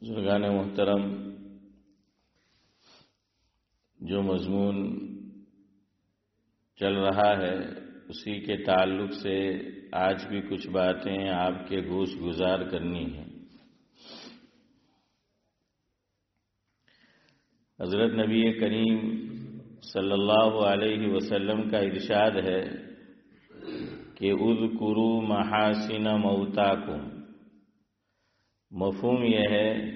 بزرگان محترم، جو مضمون چل رہا ہے اسی کے تعلق سے آج بھی کچھ باتیں آپ کے گوش گزار کرنی ہیں۔ حضرت نبی کریم صلی اللہ علیہ وسلم کا ارشاد ہے کہ اذکروا محاسن موتاکم۔ مفہوم یہ ہے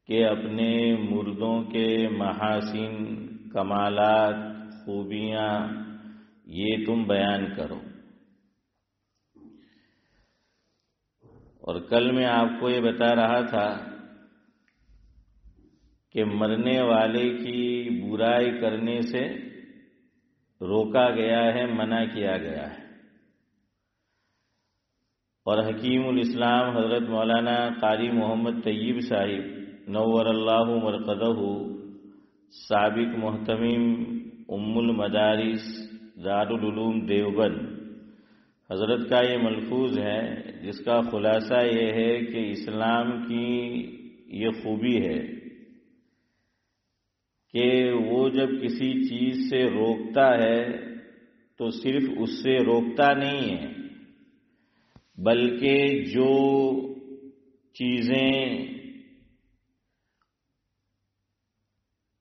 کہ اپنے مردوں کے محاسن، کمالات، خوبیاں یہ تم بیان کرو۔ اور کل میں آپ کو یہ بتا رہا تھا کہ مرنے والے کی برائی کرنے سے روکا گیا ہے، منع کیا گیا ہے۔ اور حکیم الاسلام حضرت مولانا قاری محمد طیب صاحب نور اللہ مرقدہ، سابق محتمم ام المدارس دارالعلوم دیوبند، حضرت کا یہ ملفوظ ہے جس کا خلاصہ یہ ہے کہ اسلام کی یہ خوبی ہے کہ وہ جب کسی چیز سے روکتا ہے تو صرف اس سے روکتا نہیں ہے، بلکہ جو چیزیں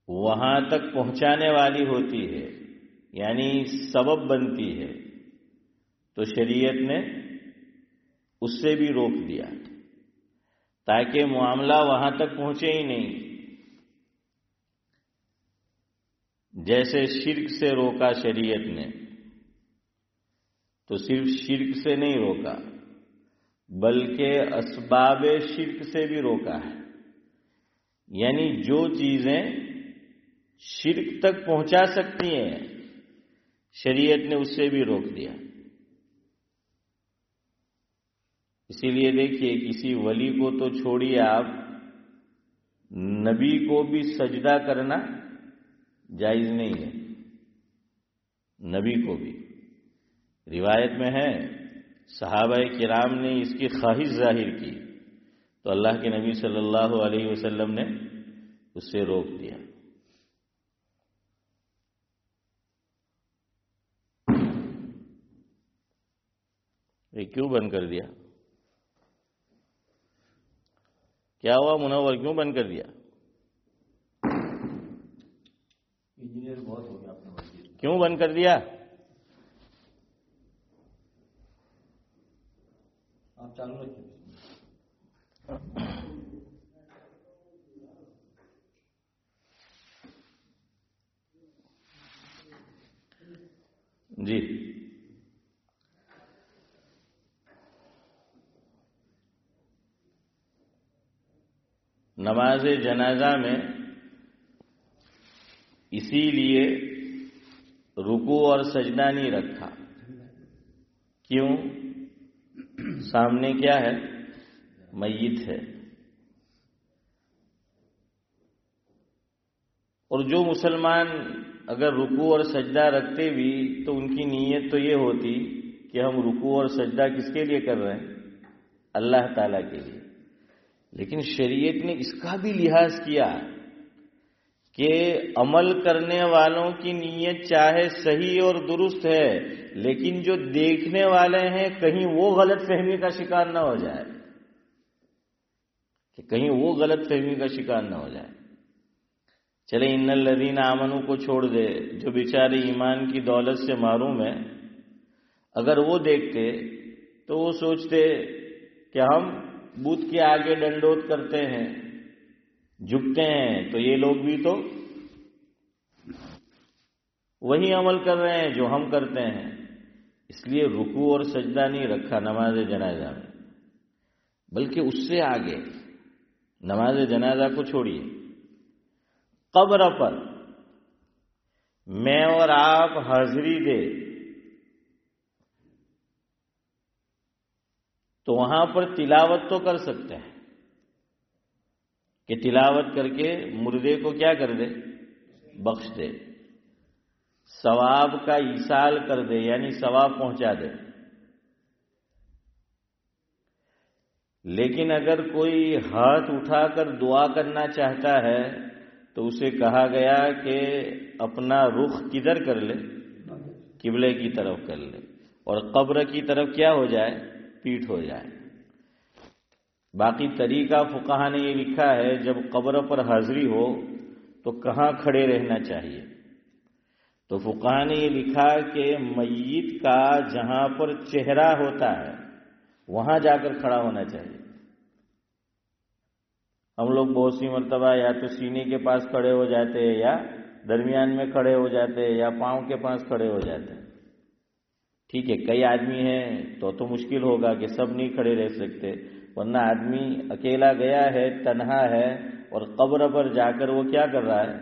وہاں تک پہنچانے والی ہوتی ہے، یعنی سبب بنتی ہے، تو شریعت نے اس سے بھی روک دیا تاکہ معاملہ وہاں تک پہنچے ہی نہیں۔ جیسے شرک سے روکا شریعت نے، تو صرف شرک سے نہیں روکا بلکہ اسباب شرک سے بھی روکا ہے، یعنی جو چیزیں شرک تک پہنچا سکتی ہیں شریعت نے اس سے بھی روک دیا۔ اسی لیے دیکھیے کسی ولی کو تو چھوڑیے آپ، نبی کو بھی سجدہ کرنا جائز نہیں ہے، نبی کو بھی۔ روایت میں ہے صحابہ کرام نے اس کی خواہش ظاہر کی تو اللہ کے نبی صلی اللہ علیہ وسلم نے اس سے روک دیا۔ یہ کیوں بند کر دیا؟ کیا ہوا منور، کیوں بند کر دیا؟ انجینئر بہت ہو گیا اپنے مسجد، کیوں بند کر دیا؟ آپ چالو رکھیں۔ جی، نماز جنازہ میں اسی لیے رکوع اور سجدہ نہیں رکھا۔ کیوں؟ سامنے کیا ہے؟ میت ہے۔ اور جو مسلمان اگر رکوع اور سجدہ رکھتے بھی تو ان کی نیت تو یہ ہوتی کہ ہم رکوع اور سجدہ کس کے لیے کر رہے ہیں؟ اللہ تعالیٰ کے لیے۔ لیکن شریعت نے اس کا بھی لحاظ کیا کہ عمل کرنے والوں کی نیت چاہے صحیح اور درست ہے، لیکن جو دیکھنے والے ہیں کہیں وہ غلط فہمی کا شکار نہ ہو جائے، کہ کہیں وہ غلط فہمی کا شکار نہ ہو جائے۔ چلے ان الذین آمنوا کو چھوڑ دے، جو بیچارے ایمان کی دولت سے محروم ہیں، اگر وہ دیکھتے تو وہ سوچتے کہ ہم بت کے آگے ڈنڈوت کرتے ہیں، جھکتے ہیں، تو یہ لوگ بھی تو وہی عمل کر رہے ہیں جو ہم کرتے ہیں۔ اس لیے رکوع اور سجدہ نہیں رکھا نماز جنازہ میں، بلکہ اس سے آگے نماز جنازہ کو چھوڑیے، قبر پر میں اور آپ حاضری دے تو وہاں پر تلاوت تو کر سکتے ہیں کہ تلاوت کر کے مردے کو کیا کر دے؟ بخش دے، ثواب کا ایصال کر دے، یعنی ثواب پہنچا دے۔ لیکن اگر کوئی ہاتھ اٹھا کر دعا کرنا چاہتا ہے تو اسے کہا گیا کہ اپنا رخ کدھر کر لے؟ قبلے کی طرف کر لے، اور قبر کی طرف کیا ہو جائے؟ پیٹھ ہو جائے۔ باقی طریقہ فقہا نے یہ لکھا ہے جب قبر پر حاضری ہو تو کہاں کھڑے رہنا چاہیے؟ تو فقہا نے یہ لکھا کہ میت کا جہاں پر چہرہ ہوتا ہے وہاں جا کر کھڑا ہونا چاہیے۔ ہم لوگ بہت سی مرتبہ یا تو سینے کے پاس کھڑے ہو جاتے ہیں، یا درمیان میں کھڑے ہو جاتے ہیں، یا پاؤں کے پاس کھڑے ہو جاتے ہیں۔ ٹھیک ہے، کئی آدمی ہیں تو مشکل ہوگا کہ سب نہیں کھڑے رہ سکتے، ورنہ آدمی اکیلا گیا ہے، تنہا ہے، اور قبر پر جا کر وہ کیا کر رہا ہے؟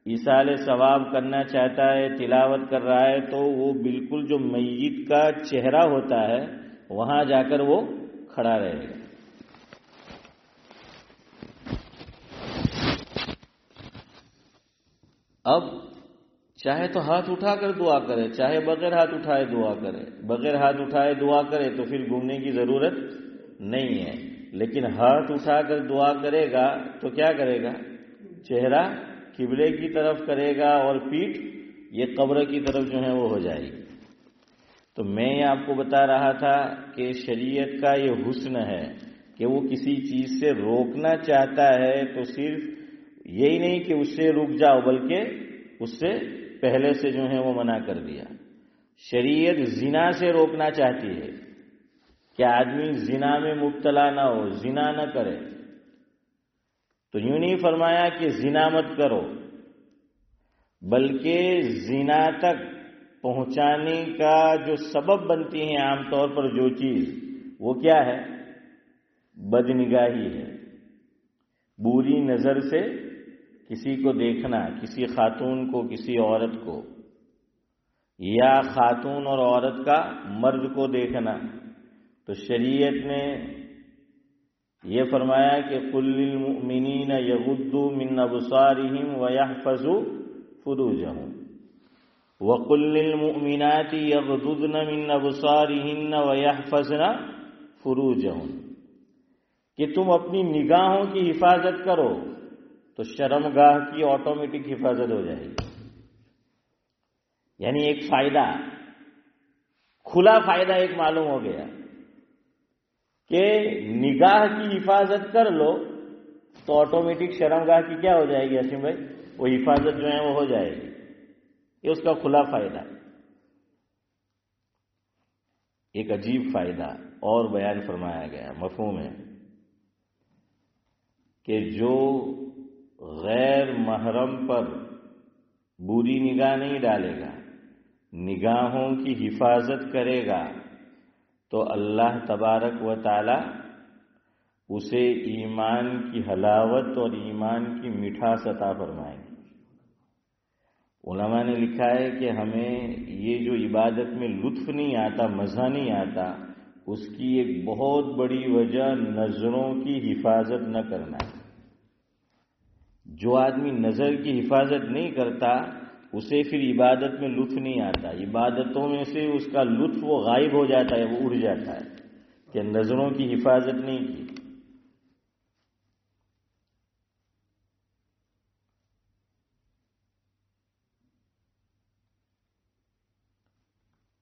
ایصال ثواب کرنا چاہتا ہے، تلاوت کر رہا ہے، تو وہ بالکل جو میت کا چہرہ ہوتا ہے وہاں جا کر وہ کھڑا رہے گا۔ اب چاہے تو ہاتھ اٹھا کر دعا کرے، چاہے بغیر ہاتھ اٹھائے دعا کرے، بغیر ہاتھ اٹھائے دعا کرے تو پھر گھومنے کی ضرورت نہیں ہے، لیکن ہاتھ اٹھا کر دعا کرے گا تو کیا کرے گا؟ چہرہ قبلے کی طرف کرے گا اور پیٹھ یہ قبر کی طرف جو ہے وہ ہو جائے گی۔ تو میں آپ کو بتا رہا تھا کہ شریعت کا یہ حسن ہے کہ وہ کسی چیز سے روکنا چاہتا ہے تو صرف یہی نہیں کہ اس سے رک جاؤ، بلکہ اس سے پہلے سے جو ہے وہ منع کر دیا۔ شریعت زنا سے روکنا چاہتی ہے کہ آدمی زنا میں مبتلا نہ ہو، زنا نہ کرے، تو یوں نہیں فرمایا کہ زنا مت کرو، بلکہ زنا تک پہنچانے کا جو سبب بنتی ہے عام طور پر جو چیز، وہ کیا ہے؟ بدنگاہی ہے۔ بری نظر سے کسی کو دیکھنا، کسی خاتون کو، کسی عورت کو، یا خاتون اور عورت کا مرد کو دیکھنا، تو شریعت نے یہ فرمایا کہ قُل لِّلْمُؤْمِنِينَ يَغُضُّوا مِنْ أَبْصَارِهِمْ وَيَحْفَظُوا فُرُوجَهُمْ وَقُل لِّلْمُؤْمِنَاتِ يَغْضُضْنَ مِنْ أَبْصَارِهِنَّ وَيَحْفَظْنَ فُرُوجَهُنَّ، کہ تم اپنی نگاہوں کی حفاظت کرو تو شرمگاہ کی آٹومیٹک حفاظت ہو جائے گی۔ یعنی ایک فائدہ، کھلا فائدہ ایک معلوم ہو گیا کہ نگاہ کی حفاظت کر لو تو آٹومیٹک شرمگاہ کی کیا ہو جائے گی اسیم بھائی؟ وہ حفاظت جو ہے وہ ہو جائے گی۔ یہ اس کا کھلا فائدہ، ایک عجیب فائدہ اور بیان فرمایا گیا، مفہوم ہے کہ جو غیر محرم پر بری نگاہ نہیں ڈالے گا، نگاہوں کی حفاظت کرے گا، تو اللہ تبارک و تعالی اسے ایمان کی حلاوت اور ایمان کی مٹھاس عطا فرمائیں گے۔ علماء نے لکھا ہے کہ ہمیں یہ جو عبادت میں لطف نہیں آتا، مزہ نہیں آتا، اس کی ایک بہت بڑی وجہ نظروں کی حفاظت نہ کرنا ہے۔ جو آدمی نظر کی حفاظت نہیں کرتا اسے پھر عبادت میں لطف نہیں آتا، عبادتوں میں سے اس کا لطف وہ غائب ہو جاتا ہے، وہ اڑ جاتا ہے کہ نظروں کی حفاظت نہیں کی۔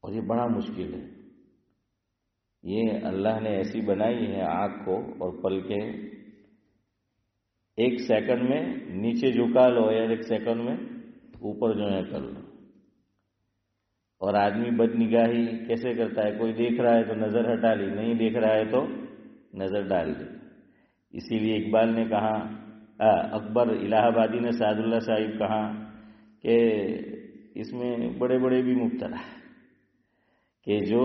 اور یہ بڑا مشکل ہے، یہ اللہ نے ایسی بنائی ہے آنکھ کو اور پلکیں، ایک سیکنڈ میں نیچے جھکا لو یا ایک سیکنڈ میں اوپر جو ہے کر لو۔ اور آدمی بد نگاہی کیسے کرتا ہے؟ کوئی دیکھ رہا ہے تو نظر ہٹا لی، نہیں دیکھ رہا ہے تو نظر ڈال دی۔ اسی لیے اقبال نے کہا، اکبر الہ آبادی نے سعد اللہ صاحب کہا کہ اس میں بڑے بڑے بھی مبتلا ہے، کہ جو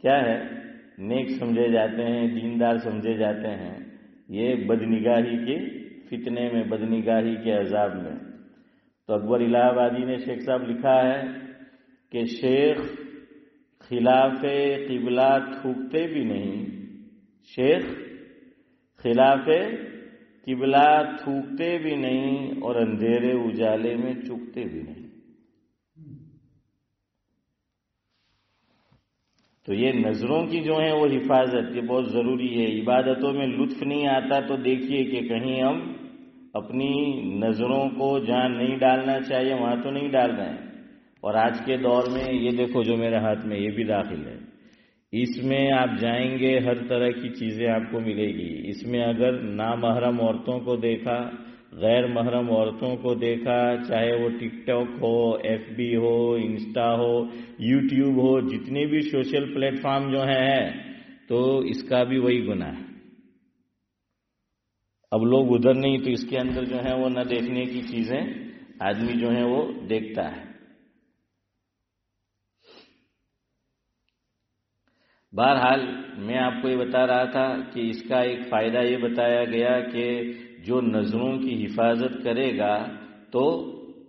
کیا ہے نیک سمجھے جاتے ہیں، دیندار سمجھے جاتے ہیں، یہ بد نگاہی کے فتنے میں، بد نگاہی کے عذاب میں۔ تو اکبر الہ آبادی نے شیخ صاحب لکھا ہے کہ شیخ خلاف قبلہ تھوکتے بھی نہیں، شیخ خلاف قبلہ تھوکتے بھی نہیں اور اندھیرے اجالے میں چکتے بھی نہیں۔ تو یہ نظروں کی جو ہے وہ حفاظت، یہ بہت ضروری ہے۔ عبادتوں میں لطف نہیں آتا تو دیکھیے کہ کہیں ہم اپنی نظروں کو جہاں نہیں ڈالنا چاہیے وہاں تو نہیں ڈال رہے ہیں۔ اور آج کے دور میں یہ دیکھو جو میرے ہاتھ میں یہ بھی داخل ہے، اس میں آپ جائیں گے ہر طرح کی چیزیں آپ کو ملے گی۔ اس میں اگر نامحرم عورتوں کو دیکھا، غیر محرم عورتوں کو دیکھا، چاہے وہ ٹک ٹاک ہو، ایف بی ہو، انسٹا ہو، یوٹیوب ہو، جتنے بھی سوشل پلیٹ فارم جو ہیں تو اس کا بھی وہی گناہ ہے۔ اب لوگ ادھر نہیں تو اس کے اندر جو ہے وہ نہ دیکھنے کی چیزیں آدمی جو ہے وہ دیکھتا ہے۔ بہرحال میں آپ کو یہ بتا رہا تھا کہ اس کا ایک فائدہ یہ بتایا گیا کہ جو نظروں کی حفاظت کرے گا تو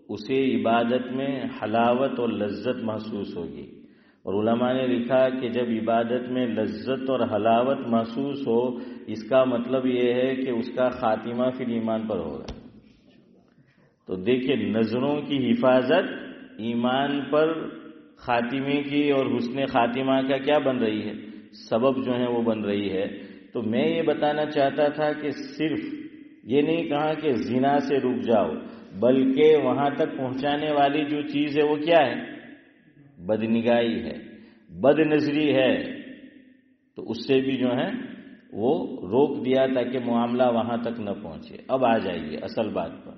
اسے عبادت میں حلاوت اور لذت محسوس ہوگی۔ اور علماء نے لکھا کہ جب عبادت میں لذت اور حلاوت محسوس ہو، اس کا مطلب یہ ہے کہ اس کا خاتمہ پھر ایمان پر ہوگا۔ تو دیکھیے نظروں کی حفاظت ایمان پر خاتمے کی اور حسن خاتمہ کا کیا بن رہی ہے؟ سبب جو ہے وہ بن رہی ہے۔ تو میں یہ بتانا چاہتا تھا کہ صرف یہ نہیں کہا کہ زنا سے رک جاؤ، بلکہ وہاں تک پہنچانے والی جو چیز ہے وہ کیا ہے؟ بدنگاہی ہے، بد نظری ہے۔ تو اس سے بھی جو ہے وہ روک دیا تاکہ معاملہ وہاں تک نہ پہنچے۔ اب آ جائیے اصل بات پر۔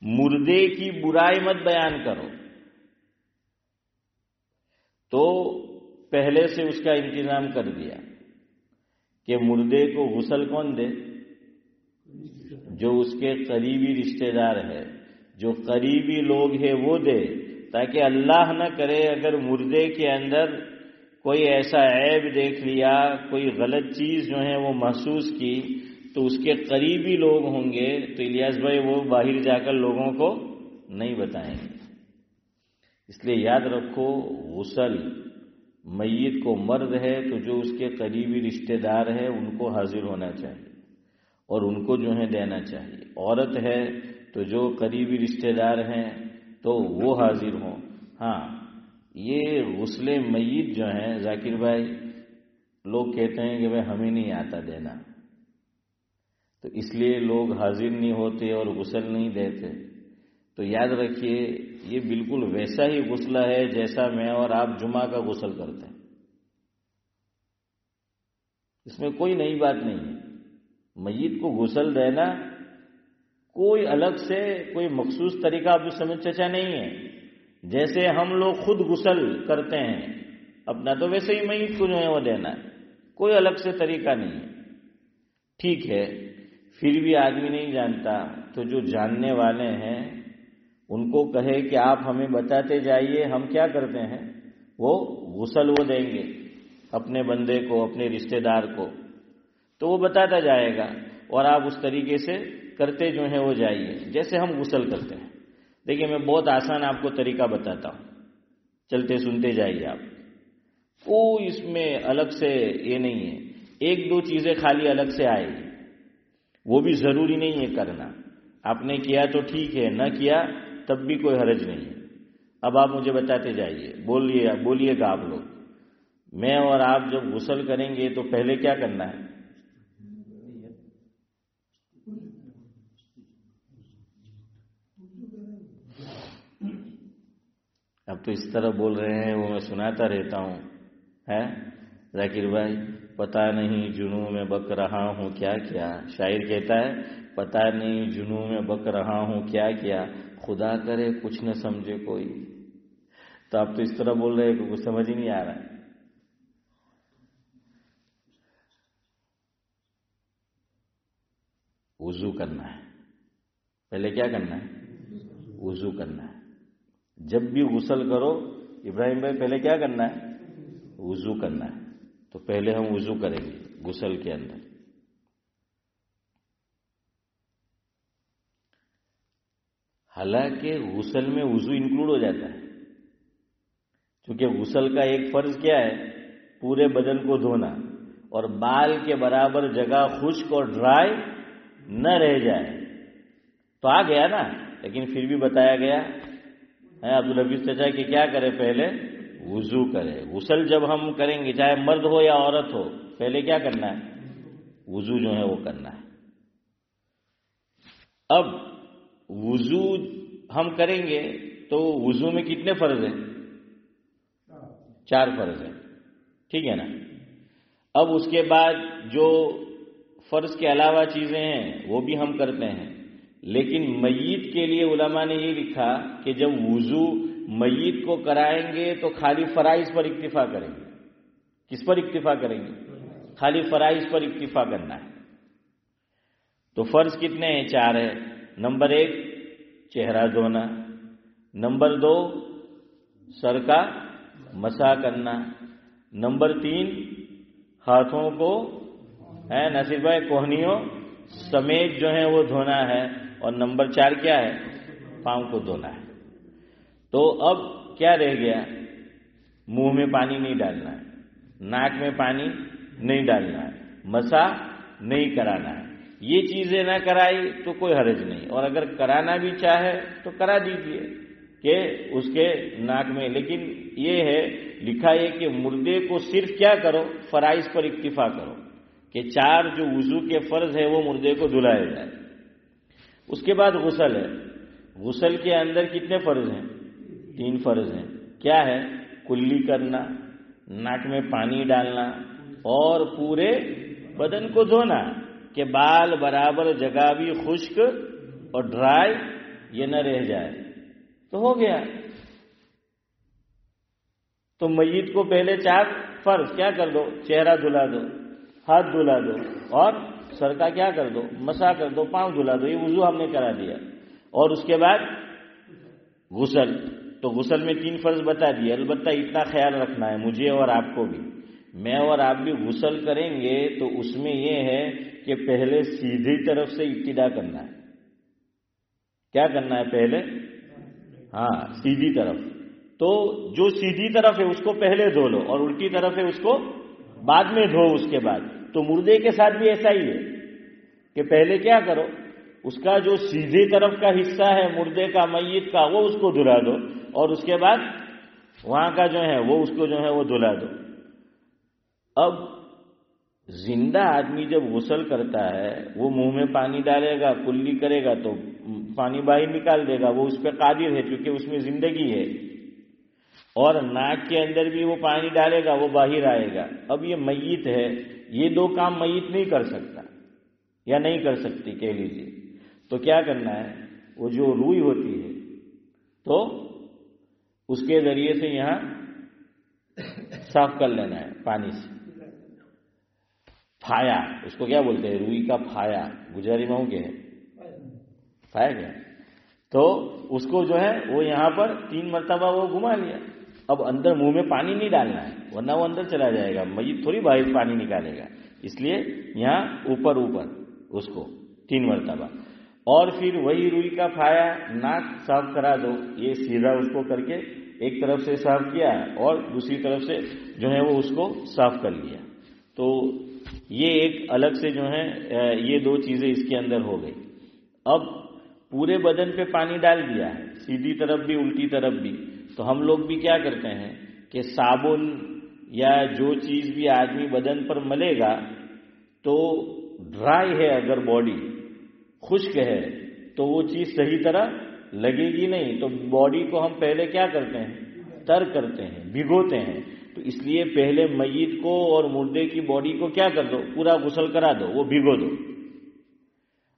مردے کی برائی مت بیان کرو، تو پہلے سے اس کا انتظام کر دیا کہ مردے کو غسل کون دے؟ جو اس کے قریبی رشتہ دار ہے، جو قریبی لوگ ہیں وہ دے، تاکہ اللہ نہ کرے اگر مردے کے اندر کوئی ایسا عیب دیکھ لیا، کوئی غلط چیز جو ہے وہ محسوس کی، تو اس کے قریبی لوگ ہوں گے تو الیاس بھائی وہ باہر جا کر لوگوں کو نہیں بتائیں گے۔ اس لیے یاد رکھو، غسل میت کو مرد ہے تو جو اس کے قریبی رشتہ دار ہے ان کو حاضر ہونا چاہیے اور ان کو جو ہے دینا چاہیے۔ عورت ہے تو جو قریبی رشتہ دار ہیں تو وہ حاضر ہوں۔ ہاں، یہ غسل میت جو ہے ذاکر بھائی، لوگ کہتے ہیں کہ بھائی ہمیں نہیں آتا دینا، تو اس لیے لوگ حاضر نہیں ہوتے اور غسل نہیں دیتے۔ تو یاد رکھیے یہ بالکل ویسا ہی غسل ہے جیسا میں اور آپ جمعہ کا غسل کرتے ہیں، اس میں کوئی نئی بات نہیں ہے۔ میت کو غسل دینا کوئی الگ سے کوئی مخصوص طریقہ آپ سمجھ چچا نہیں ہے۔ جیسے ہم لوگ خود غسل کرتے ہیں اپنا، تو ویسے ہی میت کو جو ہے وہ دینا ہے، کوئی الگ سے طریقہ نہیں ہے۔ ٹھیک ہے، پھر بھی آدمی نہیں جانتا تو جو جاننے والے ہیں ان کو کہے کہ آپ ہمیں بتاتے جائیے، ہم کیا کرتے ہیں، وہ غسل وہ دیں گے اپنے بندے کو، اپنے رشتہ دار کو، تو وہ بتاتا جائے گا اور آپ اس طریقے سے کرتے جو ہیں وہ جائیے جیسے ہم غسل کرتے ہیں۔ دیکھیے میں بہت آسان آپ کو طریقہ بتاتا ہوں، چلتے سنتے جائیے آپ۔ کوئی اس میں الگ سے یہ نہیں ہے، ایک دو چیزیں خالی الگ سے آئے گی، وہ بھی ضروری نہیں ہے کرنا۔ آپ نے کیا تو ٹھیک ہے، نہ کیا تب بھی کوئی حرج نہیں ہے۔ اب آپ مجھے بتاتے جائیے، بولیے گا آپ لوگ۔ میں اور آپ جب غسل کریں گے تو پہلے کیا کرنا ہے؟ اب تو اس طرح بول رہے ہیں وہ میں سناتا رہتا ہوں، ہے ذاکر بھائی، پتہ نہیں جنوں میں بک رہا ہوں کیا کیا۔ شاعر کہتا ہے پتہ نہیں جنوں میں بک رہا ہوں کیا کیا، خدا کرے کچھ نہ سمجھے کوئی۔ تو آپ تو اس طرح بول رہے ہیں کہ کچھ سمجھ ہی نہیں آ رہا ہے۔ وضو کرنا ہے، پہلے کیا کرنا ہے؟ وضو کرنا ہے۔ جب بھی غسل کرو ابراہیم بھائی پہلے کیا کرنا ہے؟ وضو کرنا ہے۔ تو پہلے ہم وضو کریں گے غسل کے اندر۔ حالانکہ غسل میں وضو انکلوڈ ہو جاتا ہے، کیونکہ غسل کا ایک فرض کیا ہے؟ پورے بدن کو دھونا، اور بال کے برابر جگہ خشک اور ڈرائی نہ رہ جائے۔ تو آ گیا نا، لیکن پھر بھی بتایا گیا عبدالحفیظ چچا کہ کیا کرے؟ پہلے وضو کرے. غسل جب ہم کریں گے چاہے مرد ہو یا عورت ہو پہلے کیا کرنا ہے؟ وضو جو ہے وہ کرنا ہے. اب وضو ہم کریں گے تو وضو میں کتنے فرض ہیں؟ 4 فرض ہیں. ٹھیک ہے نا. اب اس کے بعد جو فرض کے علاوہ چیزیں ہیں وہ بھی ہم کرتے ہیں، لیکن میت کے لیے علماء نے یہ لکھا کہ جب وضو میت کو کرائیں گے تو خالی فرائض پر اکتفا کریں گے. کس پر اکتفا کریں گے؟ خالی فرائض پر اکتفا کرنا ہے. تو فرض کتنے ہیں؟ 4 ہے. نمبر 1 چہرہ دھونا، نمبر 2 سر کا مسح کرنا، نمبر 3 ہاتھوں کو نصیر بھائی کوہنیوں سمیت جو ہے وہ دھونا ہے، اور نمبر 4 کیا ہے؟ پاؤں کو دھونا ہے. تو اب کیا رہ گیا؟ منہ میں پانی نہیں ڈالنا ہے، ناک میں پانی نہیں ڈالنا ہے، مسح نہیں کرانا ہے. یہ چیزیں نہ کرائی تو کوئی حرج نہیں، اور اگر کرانا بھی چاہے تو کرا دیجئے کہ اس کے ناک میں. لیکن یہ ہے لکھا ہے کہ مردے کو صرف کیا کرو؟ فرائض پر اکتفا کرو کہ 4 جو وضو کے فرض ہے وہ مردے کو دھلائے جائے. اس کے بعد غسل ہے. غسل کے اندر کتنے فرض ہیں؟ 3 فرض ہیں. کیا ہے؟ کلی کرنا، ناک میں پانی ڈالنا، اور پورے بدن کو دھونا کہ بال برابر جگہ بھی خشک اور ڈرائی یہ نہ رہ جائے. تو ہو گیا. تو میت کو پہلے 4 فرض کیا کر دو؟ چہرہ دھلا دو، ہاتھ دھلا دو، اور سر کا کیا کر دو؟ مسح کر دو، پاؤں دھلا دو. یہ وضو ہم نے کرا دیا. اور اس کے بعد غسل. تو غسل میں 3 فرض بتا دیے. البتہ اتنا خیال رکھنا ہے مجھے اور آپ کو بھی، میں اور آپ بھی غسل کریں گے تو اس میں یہ ہے کہ پہلے سیدھی طرف سے ابتدا کرنا ہے. کیا کرنا ہے پہلے؟ ہاں سیدھی طرف. تو جو سیدھی طرف ہے اس کو پہلے دھو لو، اور الٹی طرف ہے اس کو بعد میں دھو. اس کے بعد تو مردے کے ساتھ بھی ایسا ہی ہے کہ پہلے کیا کرو؟ اس کا جو سیدھی طرف کا حصہ ہے مردے کا، میت کا، وہ اس کو دھلا دو، اور اس کے بعد وہاں کا جو ہے وہ اس کو جو ہے وہ دھلا دو. اب زندہ آدمی جب غسل کرتا ہے وہ منہ میں پانی ڈالے گا، کلی کرے گا تو پانی باہر نکال دے گا، وہ اس پہ قادر ہے کیونکہ اس میں زندگی ہے. اور ناک کے اندر بھی وہ پانی ڈالے گا، وہ باہر آئے گا. اب یہ میت ہے، یہ 2 کام میت نہیں کر سکتا یا نہیں کر سکتی کہہ لیجیے. تو کیا کرنا ہے؟ وہ جو روئی ہوتی ہے تو اس کے ذریعے سے یہاں صاف کر لینا ہے پانی سے. پھایا اس کو کیا بولتے ہیں؟ روئی کا پھایا. گجاری میں ہوں کہ پھایا گیا. تو اس کو جو ہے وہ یہاں پر 3 مرتبہ وہ گھما لیا. اب اندر منہ میں پانی نہیں ڈالنا ہے ورنہ وہ اندر چلا جائے گا، میت تھوڑی باہر پانی نکالے گا. اس لیے یہاں اوپر اس کو 3 مرتبہ. اور پھر وہی روئی کا پھایا ناک صاف کرا دو. یہ سیدھا اس کو کر کے ایک طرف سے صاف کیا اور دوسری طرف سے جو ہے وہ اس کو صاف کر لیا. تو یہ ایک الگ سے جو ہے یہ 2 چیزیں اس کے اندر ہو گئی. اب پورے بدن پہ پانی ڈال دیا ہے، سیدھی طرف بھی الٹی طرف بھی. تو ہم لوگ بھی کیا کرتے ہیں کہ صابن یا جو چیز بھی آدمی بدن پر ملے گا تو ڈرائی ہے، اگر باڈی خشک ہے تو وہ چیز صحیح طرح لگے گی نہیں. تو باڈی کو ہم پہلے کیا کرتے ہیں؟ تر کرتے ہیں، بھگوتے ہیں. تو اس لیے پہلے میت کو اور مردے کی باڈی کو کیا کر دو؟ پورا غسل کرا دو، وہ بھگو دو.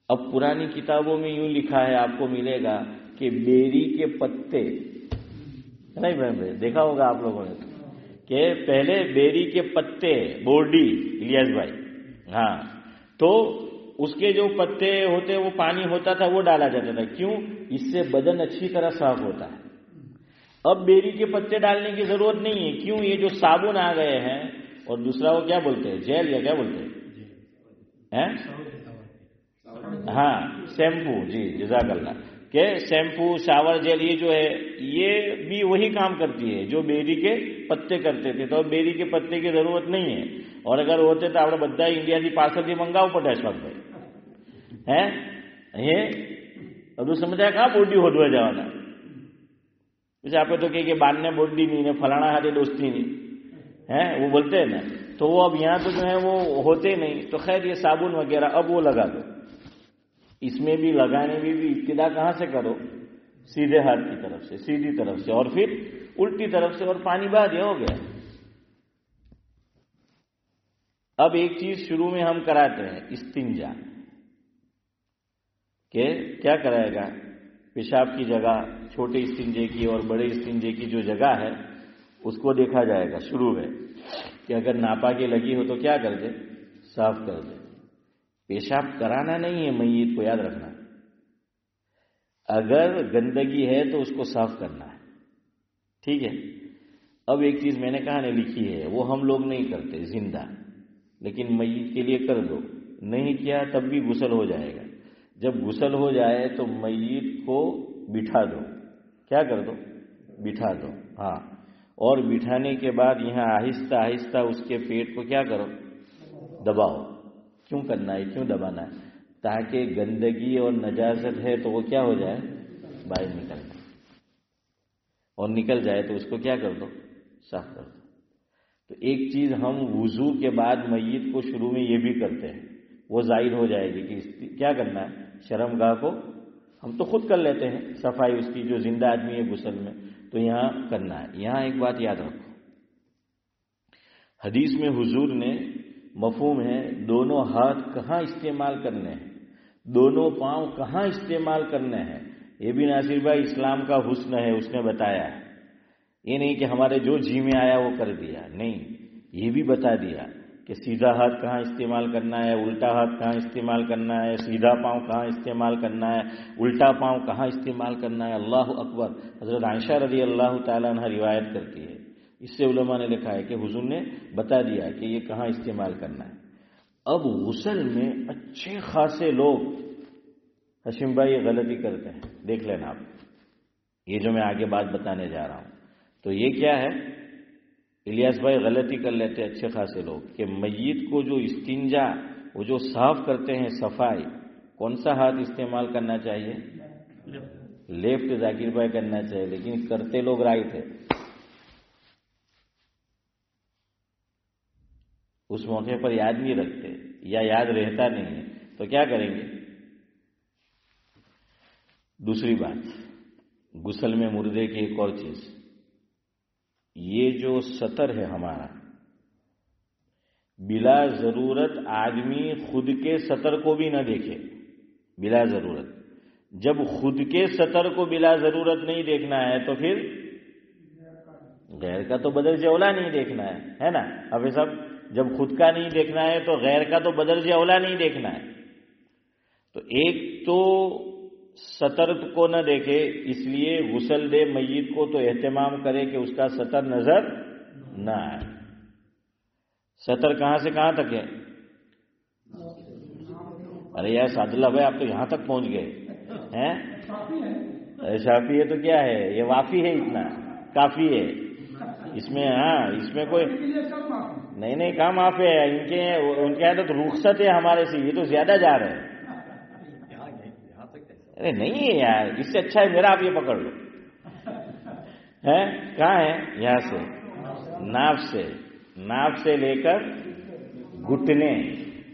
اب پرانی کتابوں میں یوں لکھا ہے، آپ کو ملے گا کہ بیری کے پتے، نہیں بھائی دیکھا ہوگا آپ لوگوں نے کہ پہلے بیری کے پتے، بورڈی الیاس بھائی، ہاں، تو اس کے جو پتے ہوتے وہ پانی ہوتا تھا وہ ڈالا جاتا تھا. کیوں؟ اس سے بدن اچھی طرح صاف ہوتا ہے. اب بیری کے پتے ڈالنے کی ضرورت نہیں ہے. کیوں؟ یہ جو صابن آ گئے ہیں، اور دوسرا وہ کیا بولتے ہیں؟ جیل یا کیا بولتے ہیں؟ ہاں شیمپو. جی جزاک اللہ. کہ شیمپو، شاور جیل، یہ جو ہے یہ بھی وہی کام کرتی ہے جو بیری کے پتے کرتے تھے. تو بیری کے پتے کی ضرورت نہیں ہے. اور اگر ہوتے تو આપણે બધા ઇન્ડિયાથી પાર્સલથી મંગાવવું પડે અશફાકભાઈ. હે એ બધું સમજાય? કાં બોડી હોદવા જવાના? جیسے آپ تو کہ باندھنے بوڈی نہیں فلانا ہاتھے دوستی نہیں ہے وہ بولتے ہیں نا، تو وہ اب یہاں تو جو ہے وہ ہوتے نہیں، تو خیر یہ صابن وغیرہ اب وہ لگا دو. اس میں بھی لگانے میں بھی ابتدا کہاں سے کرو؟ سیدھے ہاتھ کی طرف سے، سیدھی طرف سے، اور پھر الٹی طرف سے، اور پانی بہا دیا، ہو گیا. اب ایک چیز شروع میں ہم کراتے ہیں، استنجا، کہ کیا کرائے گا؟ پیشاب کی جگہ چھوٹے استنجے کی اور بڑے استنجے کی جو جگہ ہے اس کو دیکھا جائے گا شروع میں، کہ اگر ناپاکی لگی ہو تو کیا کر دے؟ صاف کر دے. پیشاب کرانا نہیں ہے میت کو، یاد رکھنا. اگر گندگی ہے تو اس کو صاف کرنا ہے، ٹھیک ہے. اب ایک چیز میں نے کہا نے لکھی ہے، وہ ہم لوگ نہیں کرتے زندہ، لیکن میت کے لیے کر دو. نہیں کیا تب بھی غسل ہو جائے گا. جب غسل ہو جائے تو میت کو بٹھا دو. کیا کر دو؟ بٹھا دو. ہاں، اور بٹھانے کے بعد یہاں آہستہ آہستہ اس کے پیٹ کو کیا کرو؟ دباؤ. کیوں کرنا ہے؟ کیوں دبانا ہے؟ تاکہ گندگی اور نجاست ہے تو وہ کیا ہو جائے؟ باہر نکل جائے. اور نکل جائے تو اس کو کیا کر دو؟ صاف کر دو. تو ایک چیز ہم وضو کے بعد میت کو شروع میں یہ بھی کرتے ہیں، وہ ظاہر ہو جائے گی کہ کیا کرنا ہے. شرم گاہ کو ہم تو خود کر لیتے ہیں صفائی اس کی، جو زندہ آدمی ہے غسل میں، تو یہاں کرنا ہے. یہاں ایک بات یاد رکھو، حدیث میں حضور نے مفہوم ہے دونوں ہاتھ کہاں استعمال کرنے ہیں، دونوں پاؤں کہاں استعمال کرنے ہیں. یہ بھی ناصر بھائی اسلام کا حسن ہے، اس نے بتایا ہے. یہ نہیں کہ ہمارے جو جی میں آیا وہ کر دیا، نہیں، یہ بھی بتا دیا کہ سیدھا ہاتھ کہاں استعمال کرنا ہے، الٹا ہاتھ کہاں استعمال کرنا ہے، سیدھا پاؤں کہاں استعمال کرنا ہے، الٹا پاؤں کہاں استعمال کرنا ہے. اللہ اکبر. حضرت عائشہ رضی اللہ تعالیٰ عنہ روایت کرتی ہے، اس سے علماء نے لکھا ہے کہ حضور نے بتا دیا کہ یہ کہاں استعمال کرنا ہے. اب غسل میں اچھے خاصے لوگ ہاشم بھائی یہ غلطی کرتے ہیں، دیکھ لینا آپ، یہ جو میں آگے بات بتانے جا رہا ہوں. تو یہ کیا ہے؟ الیاس بھائی غلطی کر لیتے ہیں اچھے خاصے لوگ، کہ میت کو جو استنجا، وہ جو صاف کرتے ہیں صفائی، کون سا ہاتھ استعمال کرنا چاہیے؟ لیفٹ. ذاکر بھائی کرنا چاہیے، لیکن کرتے لوگ رائٹ ہے. اس موقع پر یاد نہیں رکھتے یا یاد رہتا نہیں ہے تو کیا کریں گے؟ دوسری بات، غسل میں مردے کی ایک اور چیز، یہ جو سطر ہے ہمارا، بلا ضرورت آدمی خود کے سطر کو بھی نہ دیکھے. بلا ضرورت، جب خود کے سطر کو بلا ضرورت نہیں دیکھنا ہے تو پھر غیر کا تو بدرج اولا نہیں دیکھنا ہے نا. اب سب جب خود کا نہیں دیکھنا ہے تو غیر کا تو بدرج اولا نہیں دیکھنا ہے. تو ایک تو سطر کو نہ دیکھے، اس لیے غسل دے میت کو تو اہتمام کرے کہ اس کا سطر نظر نہ آئے. سطر کہاں سے کہاں تک ہے؟ ارے یار سعد اللہ بھائی، آپ تو یہاں تک پہنچ گئے ہیں. شافی ہے تو کیا ہے، یہ وافی ہے، اتنا کافی ہے. اس میں اس میں کوئی نہیں کہاں معاف ہے. ان کے یہاں تو رخصت ہے، ہمارے سے یہ تو زیادہ جا رہے ہیں. ارے نہیں ہے یار، اس سے اچھا ہے میرا، آپ یہ پکڑ لو. ہے کہاں ہے؟ یہاں سے، ناف سے لے کر گھٹنے.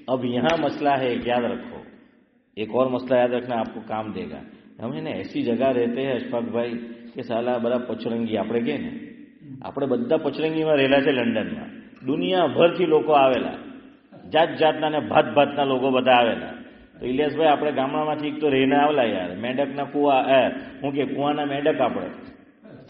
اب یہاں مسئلہ ہے، یاد رکھو، ایک اور مسئلہ یاد رکھنا، آپ کو کام دے گا. ہم ایسی جگہ رہتے ہیں اشفاق بھائی کہ سالا بڑا પચરંગી આપણે કે ને, આપણે બધા પચરંગીમાં રહેલા છે લંડનમાં. દુનિયાભરથી લોકો આવેલા, જાત જાતના ને ભાત ભાતના લોકો બધા આવેલા. તો ઇલિયાસભાઈ આપણે ગામડામાંથી એક તો રહીને આવલા યાર, મેંડકના કુવા, હું કે કુવાના મેંડક આપણે.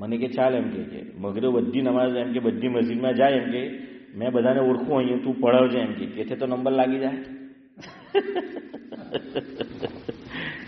મને કે ચાલ એમ કે મગરે બધી નમાઝ એમ કે બધી મસ્જિદમાં જાય એમ કે મેં બધાને ઓળખું અહીંયા, તું પઢાવજે એમ કે તો નંબર લાગી જાય.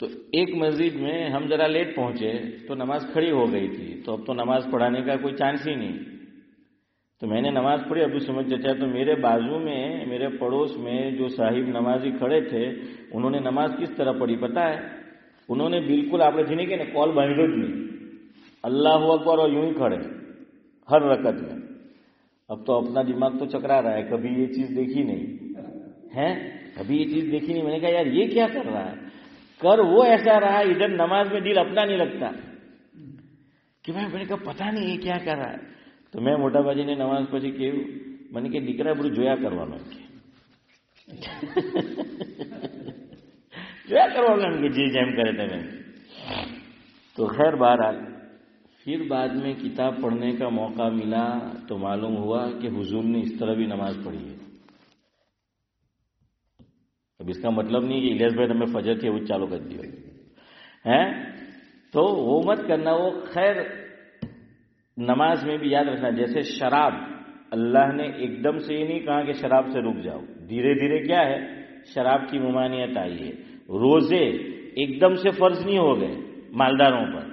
تو ایک مسجد میں ہم ذرا لیٹ پہنچے تو نماز کھڑی ہو گئی تھی، تو اب تو نماز پڑھانے کا کوئی چانس ہی نہیں. تو میں نے نماز پڑھی ابو سمجھ چچا، تو میرے بازو میں میرے پڑوس میں جو صاحب نمازی کھڑے تھے انہوں نے نماز کس طرح پڑھی پتہ ہے؟ انہوں نے بالکل آپ نے جنہیں کہ نا کال باندھو جی اللہ اکبر اور یوں ہی کھڑے ہر رکعت میں. اب تو اپنا دماغ تو چکرا رہا ہے، کبھی یہ چیز دیکھی نہیں ہے، کبھی یہ چیز دیکھی نہیں. میں نے کہا یار یہ کیا کر رہا ہے؟ کر وہ ایسا رہا ادھر نماز میں دل اپنا نہیں لگتا کہ میں نے کہا پتہ نہیں یہ کیا کر رہا ہے. تو میں موٹا باجی نے نماز پڑھی کہ میں نے کہ દીકરા બધું જોયા કરવાનું જોયા કરવાનું کہ جی جیم کرے تھے میں. تو خیر بہرحال پھر بعد میں کتاب پڑھنے کا موقع ملا تو معلوم ہوا کہ حضور نے اس طرح بھی نماز پڑھی ہے. اب اس کا مطلب نہیں کہ الیاس بھائی ہمیں فجر تھی وہ چالو کر دیا ہے، تو وہ مت کرنا. وہ خیر نماز میں بھی یاد رکھنا، جیسے شراب اللہ نے ایک دم سے یہ نہیں کہا کہ شراب سے رک جاؤ، دھیرے دھیرے کیا ہے شراب کی ممانعت آئی ہے. روزے ایک دم سے فرض نہیں ہو گئے مالداروں پر،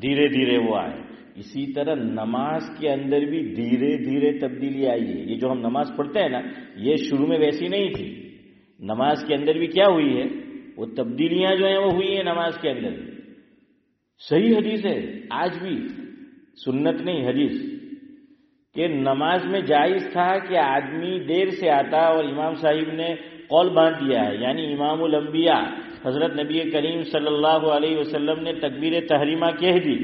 دھیرے دھیرے وہ آئے. اسی طرح نماز کے اندر بھی دھیرے دھیرے تبدیلی آئی ہے. یہ جو ہم نماز پڑھتے ہیں نا یہ شروع میں ویسی نہیں تھی. نماز کے اندر بھی کیا ہوئی ہے وہ تبدیلیاں جو ہیں وہ ہوئی ہیں نماز کے اندر. صحیح حدیث ہے آج بھی، سنت نہیں حدیث، کہ نماز میں جائز تھا کہ آدمی دیر سے آتا اور امام صاحب نے قول باندھ دیا ہے، یعنی امام الانبیاء حضرت نبی کریم صلی اللہ علیہ وسلم نے تکبیر تحریمہ کہہ دی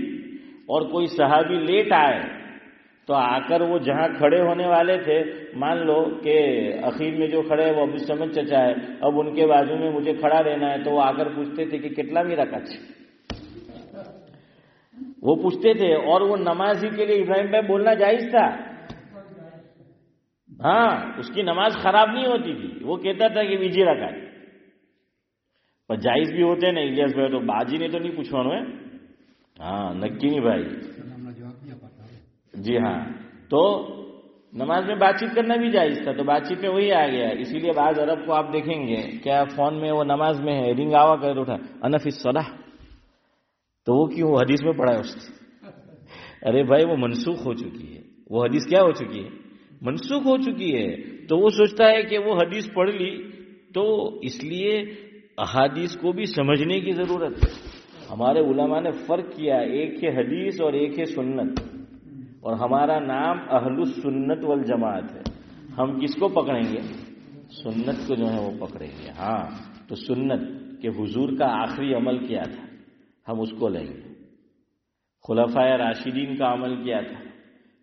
اور کوئی صحابی لیٹ آئے تو آ کر وہ جہاں کھڑے ہونے والے تھے، مان لو کہ اخیر میں جو کھڑے وہ ابو سمجھ چچا ہے، اب ان کے بازو میں مجھے کھڑا رہنا ہے، تو وہ آ کر پوچھتے تھے کہ کتنا میرا کچھ، وہ پوچھتے تھے. اور وہ نمازی کے لیے ابراہیم بھائی بولنا جائز تھا، ہاں اس کی نماز خراب نہیں ہوتی تھی، وہ کہتا تھا کہ بیجی رکھا ہے. پر جائز بھی ہوتے نا الیاس بھائی، تو باجی نے تو نہیں پوچھوانا ہے. ہاں نکی نہیں بھائی، جی ہاں. تو نماز میں بات چیت کرنا بھی جائز تھا، تو بات چیت میں وہی آ گیا. اسی لیے بعض عرب کو آپ دیکھیں گے کیا فون میں وہ نماز میں ہے رنگ آوا کر اٹھا انا فی الصلاۃ، تو وہ کیوں حدیث میں پڑھا ہے اس نے؟ ارے بھائی وہ منسوخ ہو چکی ہے، وہ حدیث کیا ہو چکی ہے منسوخ ہو چکی ہے. تو وہ سوچتا ہے کہ وہ حدیث پڑھ لی، تو اس لیے احادیث کو بھی سمجھنے کی ضرورت ہے. ہمارے علماء نے فرق کیا، ایک ہے حدیث اور ایک ہے سنت، اور ہمارا نام اہل السنت والجماعت ہے. ہم کس کو پکڑیں گے؟ سنت کو جو ہے وہ پکڑیں گے. ہاں تو سنت کہ حضور کا آخری عمل کیا تھا ہم اس کو لیں گے، خلفائے راشدین کا عمل کیا تھا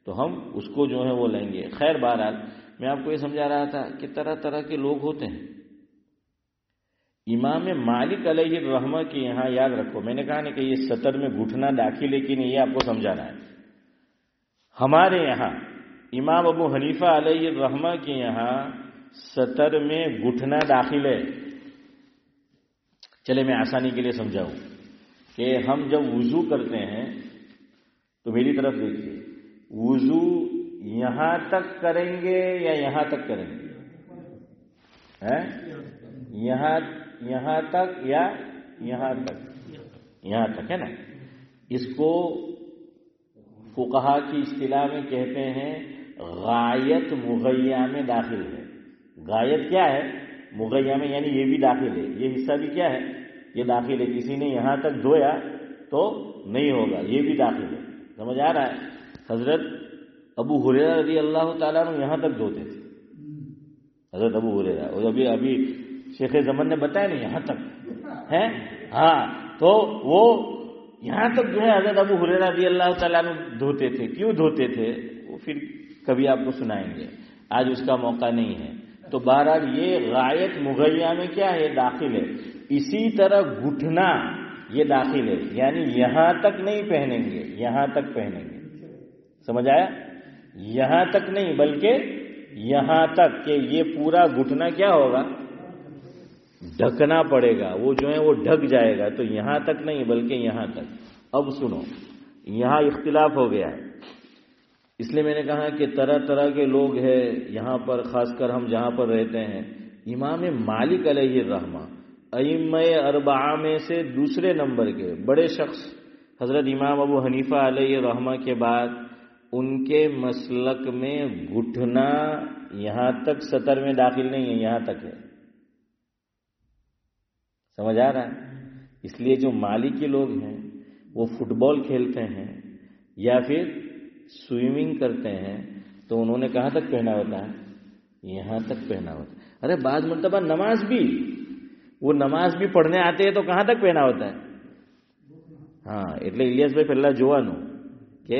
تو ہم اس کو جو ہے وہ لیں گے. خیر بہرحال میں آپ کو یہ سمجھا رہا تھا کہ طرح طرح کے لوگ ہوتے ہیں. امام مالک علیہ الرحمہ کے یہاں یاد رکھو، میں نے کہا نا کہ یہ سطر میں گھٹنا داخل ہے کہ نہیں یہ آپ کو سمجھانا ہے. ہمارے یہاں امام ابو حنیفہ علیہ الرحمہ کے یہاں سطر میں گھٹنا داخل ہے. چلے میں آسانی کے لیے سمجھاؤں کہ ہم جب وضو کرتے ہیں تو میری طرف دیکھیے، وضو یہاں تک کریں گے یا یہاں تک کریں گے؟ یہاں تک یا یہاں تک؟ یہاں تک ہے نا. اس کو فقہا کی اصطلاح میں کہتے ہیں غایت مغیّہ میں داخل ہے. غایت کیا ہے؟ مغیّہ میں، یعنی یہ بھی داخل ہے، یہ حصہ بھی کیا ہے یہ داخل ہے. کسی نے یہاں تک دھویا تو نہیں ہوگا، یہ بھی داخل ہے. سمجھ آ رہا ہے؟ حضرت ابو ہریرہ رضی اللہ تعالیٰ عنہ یہاں تک دھوتے تھے. حضرت ابو ہریرہ، اور ابھی شیخ زمن نے بتایا نا یہاں تک ہے. ہاں تو وہ یہاں تک جو ہے حضرت ابو ہریرہ رضی اللہ تعالیٰ عنہ دھوتے تھے. کیوں دھوتے تھے وہ پھر کبھی آپ کو سنائیں گے، آج اس کا موقع نہیں ہے. تو بہرحال یہ غایت مغیّہ میں کیا ہے داخل ہے. اسی طرح گھٹنا یہ داخل ہے، یعنی یہاں تک نہیں پہنیں گے، یہاں تک پہنیں گے. سمجھ آیا؟ یہاں تک نہیں بلکہ یہاں تک کہ یہ پورا گھٹنا کیا ہوگا ڈھکنا پڑے گا، وہ جو ہے وہ ڈھک جائے گا. تو یہاں تک نہیں بلکہ یہاں تک. اب سنو یہاں اختلاف ہو گیا ہے، اس لیے میں نے کہا کہ طرح طرح کے لوگ ہیں یہاں پر، خاص کر ہم جہاں پر رہتے ہیں. امام مالک علیہ الرحمہ ائمہ اربعہ میں سے دوسرے نمبر کے بڑے شخص حضرت امام ابو حنیفہ علیہ رحمہ کے بعد ان کے مسلک میں گھٹنا یہاں تک سطر میں داخل نہیں ہے، یہاں تک ہے. سمجھ آ رہا ہے؟ اس لیے جو مالکی لوگ ہیں وہ فٹ بال کھیلتے ہیں یا پھر سوئمنگ کرتے ہیں تو انہوں نے کہاں تک پہنا ہوتا ہے؟ یہاں تک پہنا ہوتا ہے. ارے بعض مرتبہ نماز بھی پڑھنے آتے ہیں تو کہاں تک پہنا ہوتا ہے؟ હા એટલે ઇલિયાસભાઈ પહેલા જોવાનું કે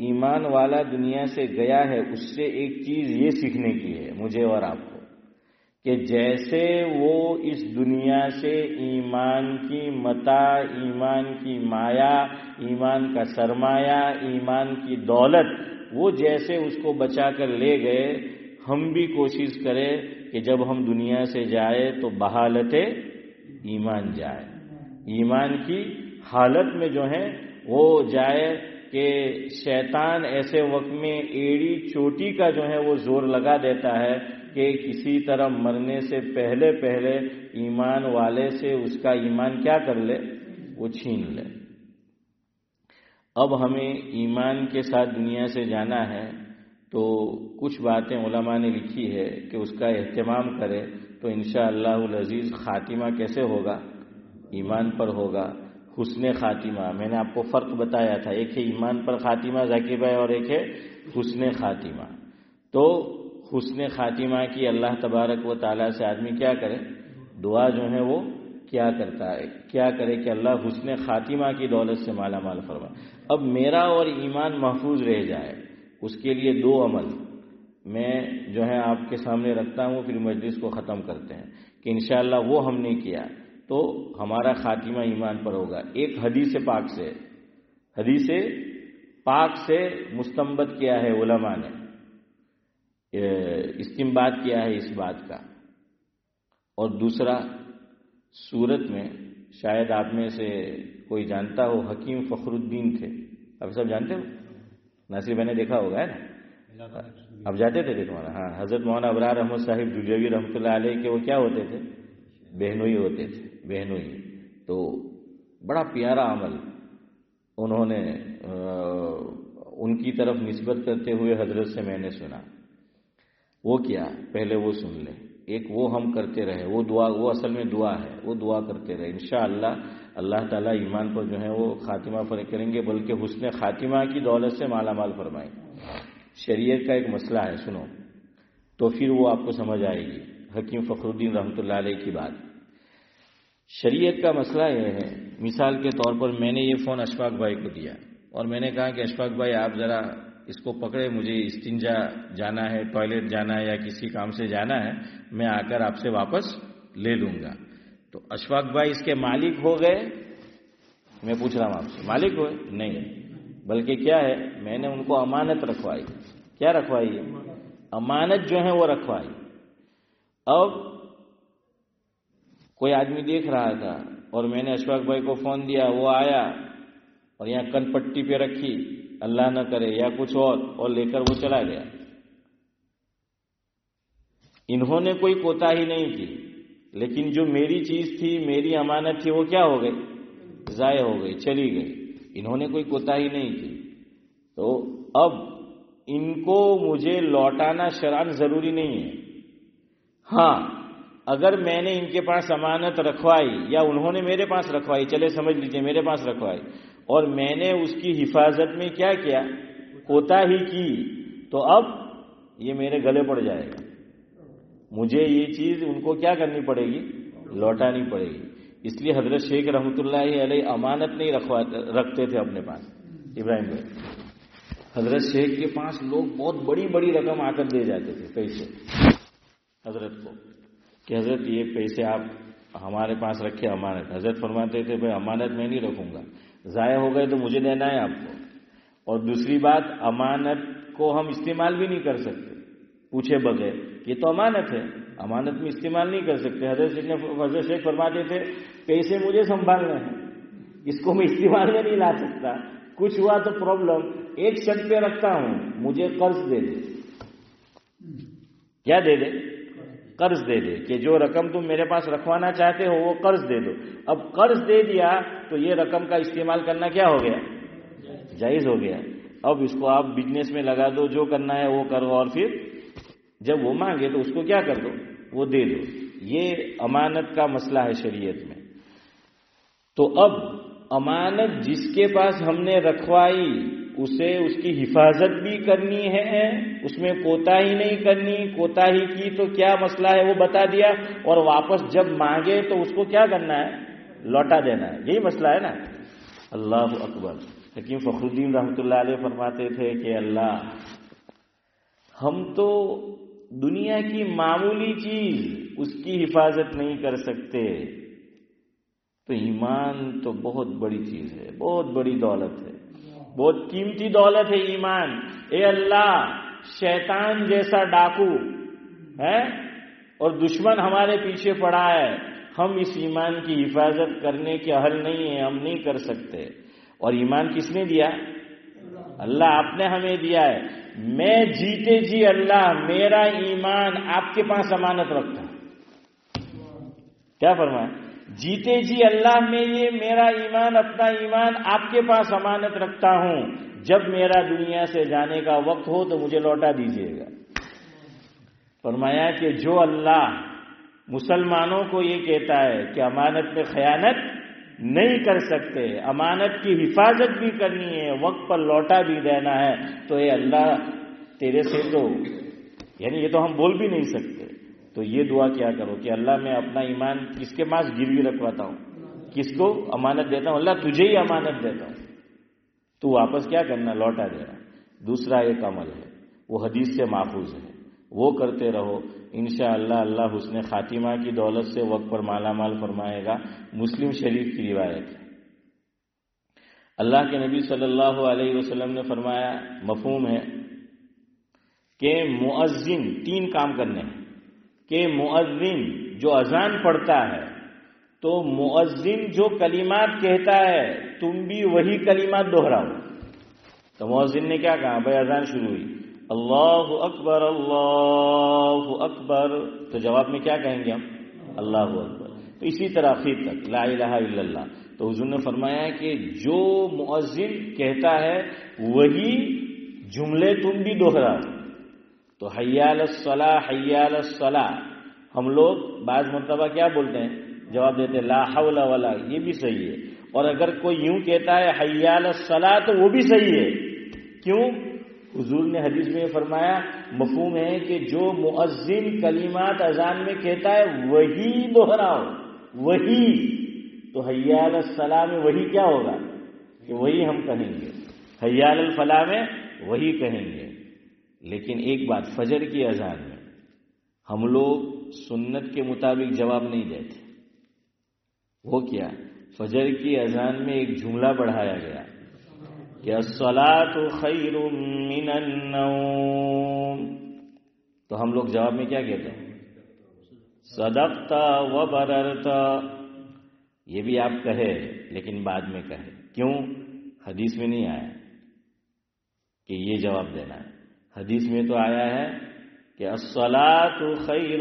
ایمان والا دنیا سے گیا ہے اس سے ایک چیز یہ سیکھنے کی ہے مجھے اور آپ کو، کہ جیسے وہ اس دنیا سے ایمان کی متاع، ایمان کی مایا، ایمان کا سرمایہ، ایمان کی دولت، وہ جیسے اس کو بچا کر لے گئے، ہم بھی کوشش کریں کہ جب ہم دنیا سے جائے تو بحالت ایمان جائے، ایمان کی حالت میں جو ہے وہ جائے، کہ شیطان ایسے وقت میں ایڑی چوٹی کا جو ہے وہ زور لگا دیتا ہے کہ کسی طرح مرنے سے پہلے پہلے ایمان والے سے اس کا ایمان کیا کر لے، وہ چھین لے۔ اب ہمیں ایمان کے ساتھ دنیا سے جانا ہے تو کچھ باتیں علماء نے لکھی ہے کہ اس کا اہتمام کرے تو انشاءاللہ العزیز خاتمہ کیسے ہوگا؟ ایمان پر ہوگا، حسن خاتمہ۔ میں نے آپ کو فرق بتایا تھا، ایک ہے ایمان پر خاتمہ ذاکر بھائی اور ایک ہے حسن خاتمہ۔ تو حسن خاتمہ کی اللہ تبارک و تعالیٰ سے آدمی کیا کرے؟ دعا جو ہے وہ کیا کرتا ہے، کیا کرے کہ اللہ حسن خاتمہ کی دولت سے مالا مال فرمائے۔ اب میرا اور ایمان محفوظ رہ جائے اس کے لیے دو عمل میں جو ہے آپ کے سامنے رکھتا ہوں، پھر مجلس کو ختم کرتے ہیں کہ انشاءاللہ وہ ہم نے کیا تو ہمارا خاتمہ ایمان پر ہوگا۔ ایک حدیث پاک سے مستنبط کیا ہے علماء نے، استنباط کیا ہے اس بات کا، اور دوسرا سورت میں شاید آپ میں سے کوئی جانتا ہو، حکیم فخر الدین تھے، آپ سب جانتے ہو، ناصر بھائی نے دیکھا ہوگا ہے نا، اب جاتے تھے دیکھوانا، ہاں، حضرت مولانا ابرار احمد صاحب دجوی رحمۃ اللہ علیہ کے وہ کیا ہوتے تھے؟ بہنوئی ہوتے تھے، بہنوئی۔ تو بڑا پیارا عمل انہوں نے ان کی طرف نسبت کرتے ہوئے حضرت سے میں نے سنا، وہ کیا پہلے وہ سن لیں۔ ایک وہ ہم کرتے رہے، وہ دعا، وہ اصل میں دعا ہے، وہ دعا کرتے رہے، انشاءاللہ اللہ تعالیٰ ایمان پر جو ہے وہ خاتمہ کریں گے، بلکہ حسن خاتمہ کی دولت سے مالا مال فرمائیں گے۔ شریعت کا ایک مسئلہ ہے، سنو تو پھر وہ آپ کو سمجھ آئے گی حکیم فخر الدین رحمۃ اللہ علیہ کی بات۔ شریعت کا مسئلہ یہ ہے، مثال کے طور پر میں نے یہ فون اشفاق بھائی کو دیا اور میں نے کہا کہ اشفاق بھائی آپ ذرا اس کو پکڑے، مجھے استنجا جانا ہے، ٹوائلٹ جانا ہے یا کسی کام سے جانا ہے، میں آ کر آپ سے واپس لے لوں گا۔ تو اشفاق بھائی اس کے مالک ہو گئے؟ میں پوچھ رہا ہوں آپ سے، مالک ہوئے؟ نہیں، بلکہ کیا ہے، میں نے ان کو امانت رکھوائی۔ کیا رکھوائی ہے؟ امانت جو ہے وہ رکھوائی۔ اب کوئی آدمی دیکھ رہا تھا اور میں نے اشفاق بھائی کو فون دیا، وہ آیا اور یہاں کن پٹی پہ رکھی، اللہ نہ کرے یا کچھ اور لے کر وہ چلا گیا۔ انہوں نے کوئی کوتاہی نہیں کی، لیکن جو میری چیز تھی، میری امانت تھی، وہ کیا ہو گئی؟ ضائع ہو گئی، چلی گئی۔ انہوں نے کوئی کوتاہی نہیں کی، تو اب ان کو مجھے لوٹانا شرعاً ضروری نہیں ہے۔ ہاں، اگر میں نے ان کے پاس امانت رکھوائی یا انہوں نے میرے پاس رکھوائی، چلے سمجھ لیجئے میرے پاس رکھوائی، اور میں نے اس کی حفاظت میں کیا کیا؟ کوتاہی کی، تو اب یہ میرے گلے پڑ جائے گا، مجھے یہ چیز ان کو کیا کرنی پڑے گی؟ لوٹانی پڑے گی۔ اس لیے حضرت شیخ رحمۃ اللہ علیہ امانت نہیں رکھتے تھے اپنے پاس، ابراہیم بھائی۔ حضرت شیخ کے پاس لوگ بہت بڑی بڑی رقم آ کر دے جاتے تھے پیسے حضرت کو، کہ حضرت یہ پیسے آپ ہمارے پاس رکھے امانت۔ حضرت فرماتے تھے بھائی امانت میں نہیں رکھوں گا، ضائع ہو گئے تو مجھے دینا ہے آپ کو، اور دوسری بات امانت کو ہم استعمال بھی نہیں کر سکتے پوچھے بغیر، یہ تو امانت ہے، امانت میں استعمال نہیں کر سکتے۔ حضرت شیخ فرماتے تھے پیسے مجھے سنبھالنے ہیں، اس کو میں استعمال میں نہیں لا سکتا، کچھ ہوا تو پرابلم، ایک شرط پہ رکھتا ہوں، مجھے قرض دے دے۔ کیا دے دے؟ قرض دے دے، کہ جو رقم تم میرے پاس رکھوانا چاہتے ہو وہ قرض دے دو۔ اب قرض دے دیا تو یہ رقم کا استعمال کرنا کیا ہو گیا؟ جائز ہو گیا۔ اب اس کو آپ بزنس میں لگا دو، جو کرنا ہے وہ کرو، اور پھر جب وہ مانگے تو اس کو کیا کر دو؟ وہ دے دو۔ یہ امانت کا مسئلہ ہے شریعت میں۔ تو اب امانت جس کے پاس ہم نے رکھوائی اسے اس کی حفاظت بھی کرنی ہے، اس میں کوتاہی نہیں کرنی، کوتاہی کی تو کیا مسئلہ ہے وہ بتا دیا، اور واپس جب مانگے تو اس کو کیا کرنا ہے؟ لوٹا دینا ہے، یہی مسئلہ ہے نا۔ اللہ اکبر۔ حکیم فخر الدین رحمۃ اللہ علیہ فرماتے تھے کہ اللہ، ہم تو دنیا کی معمولی چیز اس کی حفاظت نہیں کر سکتے، تو ایمان تو بہت بڑی چیز ہے، بہت بڑی دولت ہے، بہت قیمتی دولت ہے ایمان۔ اے اللہ، شیطان جیسا ڈاکو ہے اور دشمن ہمارے پیچھے پڑا ہے، ہم اس ایمان کی حفاظت کرنے کے اہل نہیں ہیں، ہم نہیں کر سکتے۔ اور ایمان کس نے دیا؟ اللہ آپ نے ہمیں دیا ہے۔ میں جیتے جی اللہ میرا ایمان آپ کے پاس امانت رکھتا ہوں۔ کیا فرمایا؟ جیتے جی اللہ میں یہ میرا ایمان، اپنا ایمان آپ کے پاس امانت رکھتا ہوں، جب میرا دنیا سے جانے کا وقت ہو تو مجھے لوٹا دیجیے گا۔ فرمایا کہ جو اللہ مسلمانوں کو یہ کہتا ہے کہ امانت میں خیانت نہیں کر سکتے، امانت کی حفاظت بھی کرنی ہے، وقت پر لوٹا بھی دینا ہے، تو اے اللہ تیرے سے تو یعنی یہ تو ہم بول بھی نہیں سکتے، تو یہ دعا کیا کرو کہ اللہ میں اپنا ایمان کس کے پاس گروی رکھواتا ہوں، کس کو امانت دیتا ہوں؟ اللہ تجھے ہی امانت دیتا ہوں، تو واپس کیا کرنا؟ لوٹا دینا۔ دوسرا ایک عمل ہے، وہ حدیث سے ماخوذ ہے، وہ کرتے رہو، انشاءاللہ اللہ حسن خاتمہ کی دولت سے وقت پر مالا مال فرمائے گا۔ مسلم شریف کی روایت ہے، اللہ کے نبی صلی اللہ علیہ وسلم نے فرمایا، مفہوم ہے کہ مؤذن 3 کام کرنے ہیں، کہ مؤذن جو اذان پڑھتا ہے تو مؤذن جو کلمات کہتا ہے تم بھی وہی کلمات دہراؤ۔ تو مؤذن نے کیا کہا؟ بھائی اذان شروع ہوئی، اللہ اکبر اللہ اکبر، تو جواب میں کیا کہیں گے ہم؟ اللہ اکبر۔ تو اسی طرح آخر تک لا الہ الا اللہ۔ تو حضور نے فرمایا کہ جو مؤذن کہتا ہے وہی جملے تم بھی دہراؤ۔ تو حی علی الصلاۃ حی علی الصلاۃ، ہم لوگ بعض مرتبہ کیا بولتے ہیں؟ جواب دیتے لا حول ولا، یہ بھی صحیح ہے۔ اور اگر کوئی یوں کہتا ہے حی علی الصلاۃ تو وہ بھی صحیح ہے۔ کیوں؟ حضور نے حدیث میں فرمایا، مفہوم ہے کہ جو مؤذن کلمات اذان میں کہتا ہے وہی دہراؤ، وہی۔ تو حی علی الصلاۃ میں وہی کیا ہوگا؟ کہ وہی ہم کہیں گے، حی علی الفلاح میں وہی کہیں گے۔ لیکن ایک بات، فجر کی اذان میں ہم لوگ سنت کے مطابق جواب نہیں دیتے۔ وہ کیا؟ فجر کی اذان میں ایک جملہ بڑھایا گیا کہ الصلاۃ خیر من النوم، تو ہم لوگ جواب میں کیا کہتے ہیں؟ صدقت و بررت۔ یہ بھی آپ کہے لیکن بعد میں کہے، کیوں؟ حدیث میں نہیں آیا کہ یہ جواب دینا ہے۔ حدیث میں تو آیا ہے کہ الصلاۃ خیر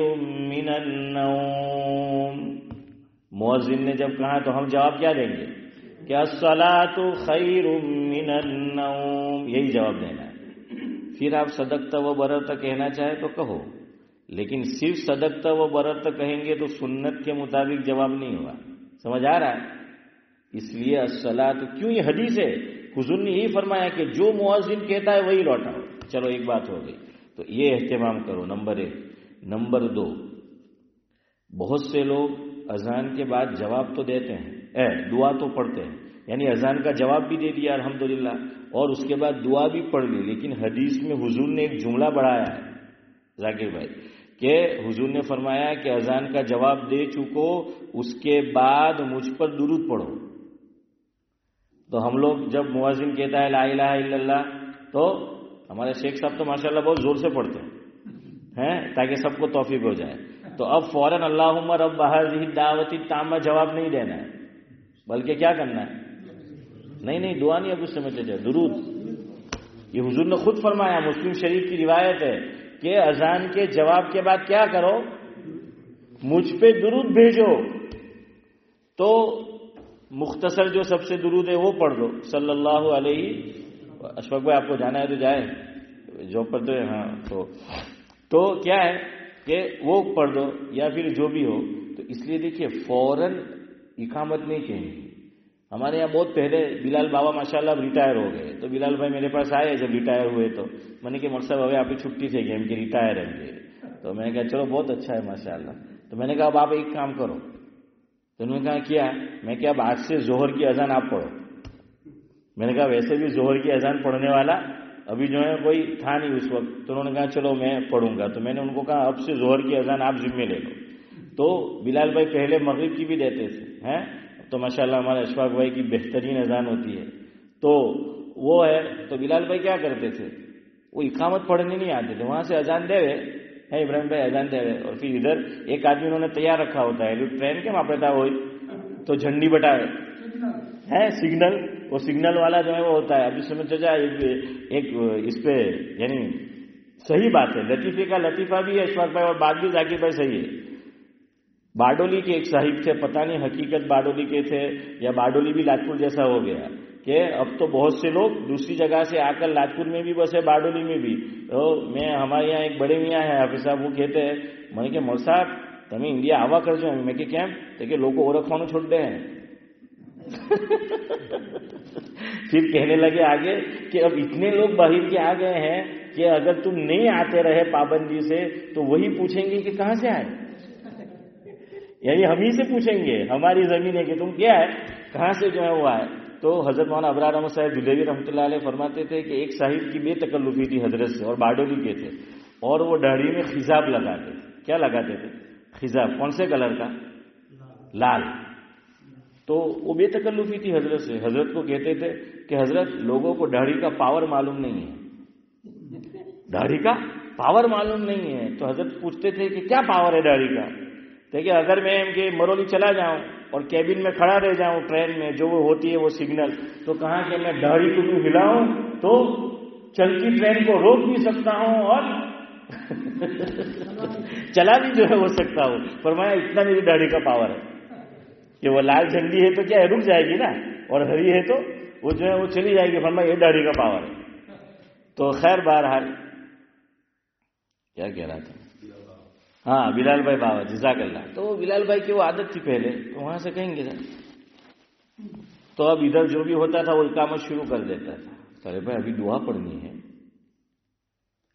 من النوم۔ مؤذن نے جب کہا تو ہم جواب کیا دیں گے؟ کہ الصلاۃ خیر من النوم، یہی جواب دینا ہے۔ پھر آپ صدقت و بررت کہنا چاہے تو کہو، لیکن صرف صدقت و بررت کہیں گے تو سنت کے مطابق جواب نہیں ہوگا۔ سمجھ آ رہا ہے؟ اس لیے الصلاۃ، کیوں یہ حدیث ہے، حضور نے یہی فرمایا کہ جو مؤذن کہتا ہے وہی لوٹاؤ۔ چلو ایک بات ہو گئی، تو یہ اہتمام کرو، نمبر 1۔ نمبر 2، بہت سے لوگ اذان کے بعد جواب تو دیتے ہیں، دعا تو پڑھتے ہیں، یعنی اذان کا جواب بھی دے دیا الحمدللہ اور اس کے بعد دعا بھی پڑھ لی، لیکن حدیث میں حضور نے ایک جملہ بڑھایا ہے ذاکر بھائی، کہ حضور نے فرمایا کہ اذان کا جواب دے چکو، اس کے بعد مجھ پر درود پڑھو۔ تو ہم لوگ جب مؤذن کہتا ہے لا الہ الا اللہ، تو ہمارے شیخ صاحب تو ماشاءاللہ بہت زور سے پڑھتے ہیں تاکہ سب کو توفیق ہو جائے، تو اب فوراً اللہم رب ہذہ الدعوۃ التامہ جواب نہیں دینا ہے، بلکہ کیا کرنا ہے؟ نہیں دعا نہیں، اب اس سمجھتے جائے درود۔ یہ حضور نے خود فرمایا، مسلم شریف کی روایت ہے کہ اذان کے جواب کے بعد کیا کرو؟ مجھ پہ درود بھیجو۔ تو مختصر جو سب سے درود ہے وہ پڑھ دو، صلی اللہ علیہ۔ اشفاق بھائی آپ کو جانا ہے تو جائے، جو پر تو ہاں، تو کیا ہے کہ وہ پڑھ دو یا پھر جو بھی ہو۔ تو اس لیے دیکھیے فوراً اقامت نہیں چاہیے۔ ہمارے یہاں بہت پہلے بلال بابا ماشاءاللہ اب ریٹائر ہو گئے، تو بلال بھائی میرے پاس آئے جب ریٹائر ہوئے، تو میں نے کہا مر صاحب ابھی آپ کی چھٹی سے گیم کے ریٹائر ہیں گے، تو میں نے کہا چلو بہت اچھا ہے ماشاءاللہ۔ تو میں نے کہا اب آپ ایک کام کرو، تو انہوں نے کہا کیا؟ میں کہ اب آج سے ظہر کی اذان آپ پڑھو۔ میں نے کہا ویسے بھی ظہر کی اذان پڑھنے والا ابھی جو ہے کوئی تھا نہیں اس وقت، تو انہوں نے کہا چلو میں پڑھوں گا. تو میں نے ان کو کہا اب سے ظہر کی اذان آپ ذمہ لے لو. تو بلال بھائی پہلے مغرب کی بھی دیتے تھے ہیں، تو ماشاءاللہ ہمارے اشفاق بھائی کی بہترین اذان ہوتی ہے. تو وہ ہے، تو بلال بھائی کیا کرتے تھے، وہ اقامت پڑھنے نہیں آتے تھے، وہاں سے اذان دے ہوئے ہے ابراہیم بھائی اذان دے ہوئے، اور پھر ادھر ایک آدمی انہوں نے تیار رکھا ہوتا ہے ٹرین کے وہاں پہ ہوئی تو جھنڈی بٹائے ہے سگنل، وہ سگنل والا جو ہے وہ ہوتا ہے. ابھی سمجھ جا ایک اس پہ یعنی صحیح بات ہے، لطیفے کا لطیفہ بھی ہے اشفاق بھائی، اور بات بھی ذاکر بھائی صحیح ہے. باڈولی کے ایک صاحب تھے، پتہ نہیں حقیقت باڈولی کے تھے یا باڈولی بھی لاجپور جیسا ہو گیا کہ اب تو بہت سے لوگ دوسری جگہ سے آ کر لاجپور میں بھی بسے، باڈولی میں بھی. تو میں ہمارے یہاں ایک بڑے میاں ہے حافظ صاحب، وہ کہتے ہیں میں کہ مول صاحب تمہیں انڈیا آوا کر جو میں کہ کیم کہ لوگ اورکھوانا چھوڑ دے ہیں. پھر کہنے لگے آگے کہ اب اتنے لوگ باہر کے آ گئے ہیں کہ اگر تم نہیں آتے رہے پابندی سے تو وہی پوچھیں گے کہ کہاں سے آئے، یعنی ہم ہی سے پوچھیں گے، ہماری زمین ہے کہ تم کیا ہے کہاں سے جو ہے وہ آئے. تو حضرت مولانا ابرار احمد صاحب دہلوی رحمۃ اللہ علیہ فرماتے تھے کہ ایک صاحب کی بے تکلفی تھی حضرت سے، اور باڈولی کے تھے، اور وہ داڑھی میں خزاب لگاتے تھے. کیا لگاتے تھے؟ خزاب. کون سے کلر کا؟ لال. تو وہ بے تکلفی تھی حضرت سے. حضرت کو کہتے تھے کہ حضرت لوگوں کو داڑھی کا پاور معلوم نہیں ہے، داڑھی کا پاور معلوم نہیں ہے. تو حضرت پوچھتے تھے کہ کیا پاور ہے داڑھی کا؟ دیکھیے اگر میں کہ مرولی چلا جاؤں اور کیبن میں کھڑا رہ جاؤں ٹرین میں، جو وہ ہوتی ہے وہ سگنل، تو کہاں کہ میں داڑھی کو بھی ہلاؤں تو چلتی ٹرین کو روک بھی سکتا ہوں اور چلا بھی جو ہے ہو سکتا ہوں. فرمایا اتنا میری داڑھی کا پاور ہے کہ وہ لال جھنڈی ہے تو کیا ہے رک جائے گی نا، اور ہری ہے تو وہ جو ہے وہ چلی جائے گی. فرمایا یہ داڑھی کا پاور ہے. تو خیر بہرحال کیا کہہ رہا تھا، ہاں بلال بھائی بابا جزاک اللہ. تو بلال بھائی کی وہ عادت تھی پہلے، تو وہاں سے کہیں گے تو اب ادھر جو بھی ہوتا تھا وہ اقامت شروع کر دیتا تھا. ارے بھائی ابھی دعا پڑھنی ہے.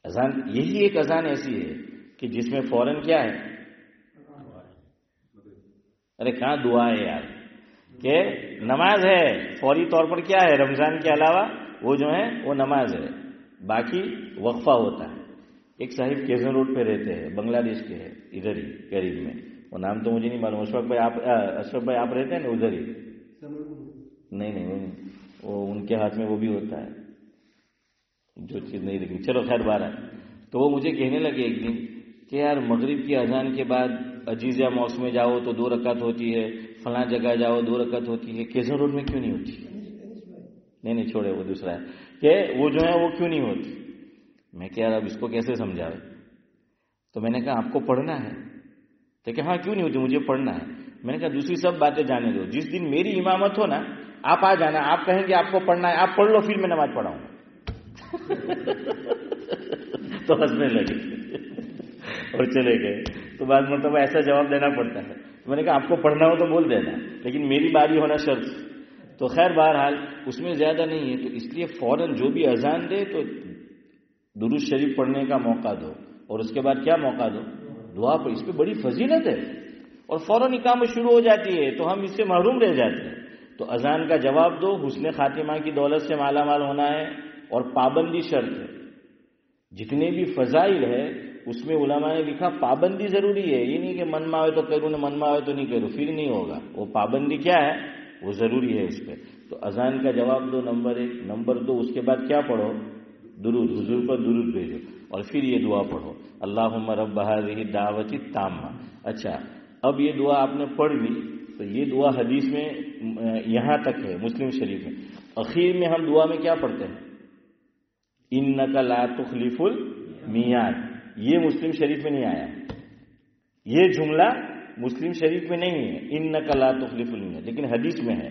اذان یہی ایک اذان ایسی ہے کہ جس میں فوراً کیا ہے، ارے کہاں دعا ہے یار، کہ نماز ہے. فوری طور پر کیا ہے، رمضان کے علاوہ وہ جو ہے وہ نماز ہے، باقی وقفہ ہوتا ہے. ایک صاحب کیزن روڈ پہ رہتے ہیں، بنگلہ دیش کے ہیں، ادھر ہی قریب میں، وہ نام تو مجھے نہیں معلوم. اشفاق بھائی آپ رہتے ہیں نا ادھر ہی؟ نہیں وہ ان کے ہاتھ میں وہ بھی ہوتا ہے جو چیز نہیں رکھی. چلو خیر بارہ. تو وہ مجھے کہنے لگے ایک دن کہ یار مغرب کی اذان کے بعد عجیزہ موس میں جاؤ تو 2 رکعت ہوتی ہے، فلاں جگہ جاؤ 2 رکعت ہوتی ہے، کیزن روڈ میں کیوں نہیں ہوتی؟ نہیں چھوڑے وہ دوسرا ہے کہ وہ جو ہے وہ کیوں نہیں ہوتی. میں کہ یار اب اس کو کیسے سمجھاؤں؟ تو میں نے کہا آپ کو پڑھنا ہے؟ تو کہ ہاں کیوں نہیں ہوتی، مجھے پڑھنا ہے. میں نے کہا دوسری سب باتیں جانے دو، جس دن میری امامت ہو نا آپ آ جانا، آپ کہیں گے آپ کو پڑھنا ہے، آپ پڑھ لو، پھر میں نماز پڑھاؤں گا. تو ہنسنے لگے اور چلے گئے. تو بعض مرتبہ ایسا جواب دینا پڑتا ہے. میں نے کہا آپ کو پڑھنا ہو تو بول دینا، لیکن میری باری ہونا شرط. تو خیر بہرحال اس میں زیادہ نہیں ہے، تو اس لیے فوراً جو بھی اذان دے تو درود شریف پڑھنے کا موقع دو، اور اس کے بعد کیا موقع دو، دعا پہ. اس پہ بڑی فضیلت ہے. اور فوراً اقامت شروع ہو جاتی ہے تو ہم اس سے محروم رہ جاتے ہیں. تو اذان کا جواب دو، حسن خاتمہ کی دولت سے مالا مال ہونا ہے، اور پابندی شرط ہے. جتنے بھی فضائل ہے اس میں علماء نے لکھا پابندی ضروری ہے. یہ نہیں کہ من میں آئے تو کروں، من میں آئے تو نہیں کروں، پھر نہیں ہوگا. وہ پابندی کیا ہے، وہ ضروری ہے اس پہ. تو اذان کا جواب دو نمبر 1. نمبر 2 اس کے بعد کیا پڑھو، درود، حضور پر درود بھیجو، اور پھر یہ دعا پڑھو اللہم رب هذه الدعوۃ التامہ. اچھا اب یہ دعا آپ نے پڑھ لی تو یہ دعا حدیث میں یہاں تک ہے مسلم شریف میں. اخیر میں ہم دعا میں کیا پڑھتے ہیں، انک لا تخلف المیعاد. یہ مسلم شریف میں نہیں آیا، یہ جملہ مسلم شریف میں نہیں ہے انک لا تخلف المیعاد، لیکن حدیث میں ہے.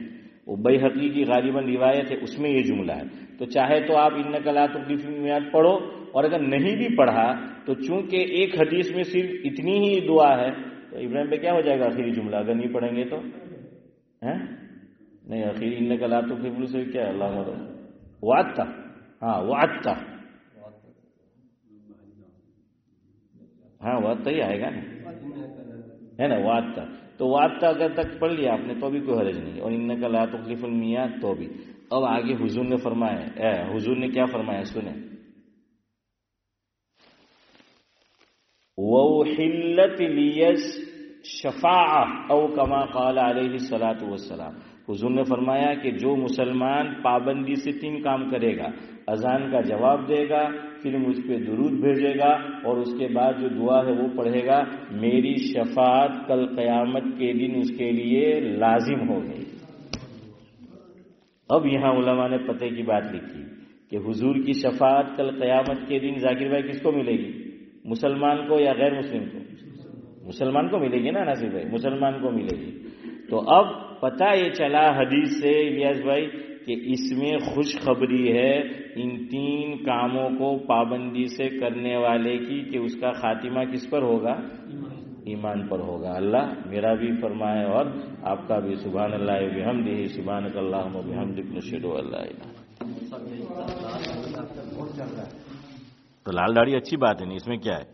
وہ بیہقی کی غالباً روایت ہے، اس میں یہ جملہ ہے. تو چاہے تو آپ انک لا تخلف المیعاد پڑھو، اور اگر نہیں بھی پڑھا تو چونکہ ایک حدیث میں صرف اتنی ہی دعا ہے تو ابراہیم پہ کیا ہو جائے گا آخری جملہ. اگر نہیں پڑھیں گے تو نہیں، آخری انک لا تخلف سے کیا ہے، اللہ وعدت، ہاں وعدت، ہاں وعدت ہی آئے گا نا، ہے نا وعدت. تو وعدت اگر تک پڑھ لیا آپ نے تو بھی کوئی حرج نہیں، اور انک لا تخلف المیعاد تو بھی. اب آگے حضور نے فرمایا، حضور نے کیا فرمایا سنیں، وَأُحِلَّتْ لِيَ الشَّفَاعَةُ او کما قال علیہ الصلاۃ والسلام، حضور نے فرمایا کہ جو مسلمان پابندی سے 3 کام کرے گا، اذان کا جواب دے گا، پھر مجھ پہ درود بھیجے گا، اور اس کے بعد جو دعا ہے وہ پڑھے گا، میری شفاعت کل قیامت کے دن اس کے لیے لازم ہو گئی۔ اب یہاں علماء نے پتہ کی بات لکھی کہ حضور کی شفاعت کل قیامت کے دن ذاکر بھائی کس کو ملے گی، مسلمان کو یا غیر مسلم کو؟ مسلمان کو ملے گی نا ناصر بھائی، مسلمان کو ملے گی۔ تو اب پتہ یہ چلا حدیث سے الیاس بھائی کہ اس میں خوشخبری ہے ان 3 کاموں کو پابندی سے کرنے والے کی کہ اس کا خاتمہ کس پر ہوگا، ایمان پر ہوگا۔ اللہ میرا بھی فرمائے اور آپ کا بھی۔ سبحان اللہ و بحمدہ، سبحانک اللہم و بحمدک، نشہد ان لا الہ۔ تو لال داڑھی اچھی بات ہے نہیں، اس میں کیا ہے؟